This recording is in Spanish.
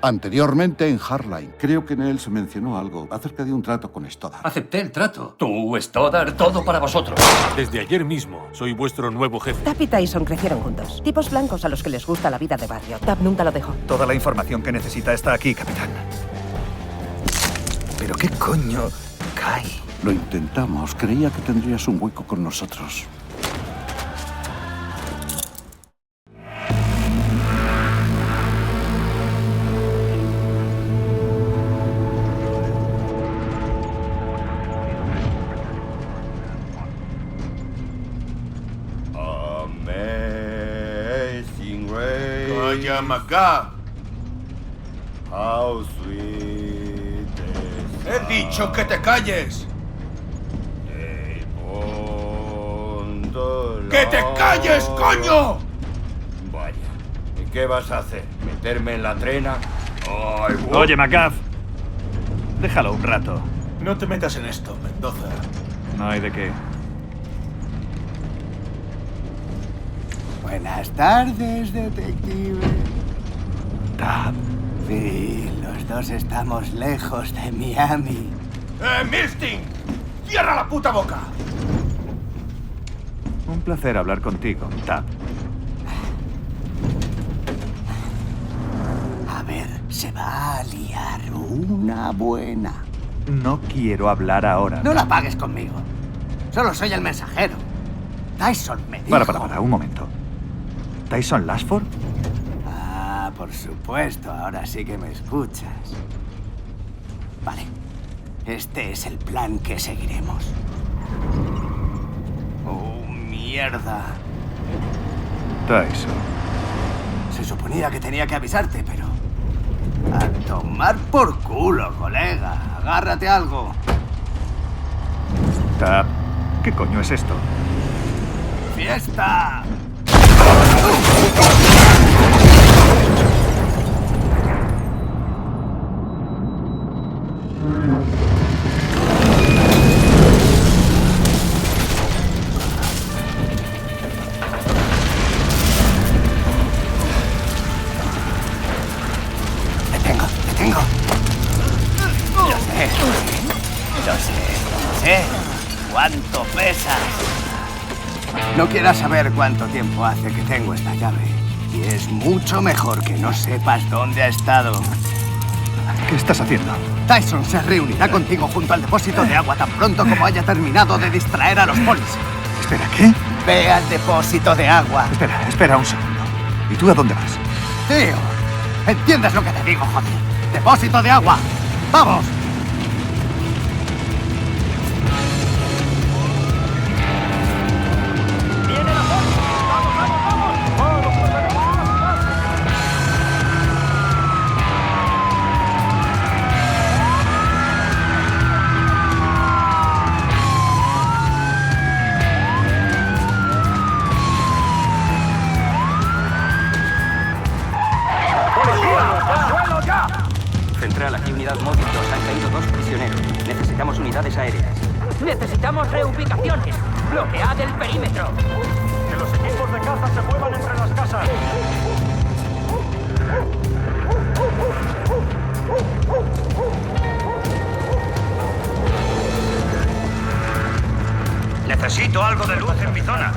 Anteriormente en Hardline. Creo que en él se mencionó algo acerca de un trato con Stoddard. Acepté el trato. Tú, Stoddard, todo para vosotros. Desde ayer mismo soy vuestro nuevo jefe. Tap y Tyson crecieron juntos. Tipos blancos a los que les gusta la vida de barrio. Tap nunca lo dejó. Toda la información que necesita está aquí, capitán. ¿Pero qué coño cae? Lo intentamos. Creía que tendrías un hueco con nosotros. Amazing Grace. Calla, Macá. How sweet the He dicho que te calles. ¡Que te calles, coño! Vaya. ¿Y qué vas a hacer? ¿Meterme en la trena? Ay, Oye, McGuff. Déjalo un rato. No te metas en esto, Mendoza. No hay de qué. Buenas tardes, detective. Tap. Sí, los dos estamos lejos de Miami. Milstein! ¡Cierra la puta boca! Un placer hablar contigo, Tap. A ver, se va a liar una buena. No quiero hablar ahora. No la pagues conmigo. Solo soy el mensajero. Tyson me dijo... Para, un momento. ¿Tyson Lashford? Ah, por supuesto, ahora sí que me escuchas. Vale. Este es el plan que seguiremos. ¡Oh, mierda! Tyson. Se suponía que tenía que avisarte, pero... A tomar por culo, colega. Agárrate algo. Tap. ¿Qué coño es esto? ¡Fiesta! Te tengo. Lo sé. ¿Cuánto pesas? No quieras saber cuánto tiempo hace que tengo esta llave. Y es mucho mejor que no sepas dónde ha estado. ¿Qué estás haciendo? Tyson se reunirá contigo junto al depósito de agua tan pronto como haya terminado de distraer a los polis. Espera, ¿qué? Ve al depósito de agua. Espera un segundo. ¿Y tú a dónde vas? Tío, ¿entiendes lo que te digo, joder? ¡Depósito de agua! ¡Vamos! Central, aquí unidad móvil 2. Han caído 2 prisioneros. Necesitamos unidades aéreas. Necesitamos reubicaciones. Bloquead el perímetro. Que los equipos de caza se muevan entre las casas. Necesito algo de luz en mi zona.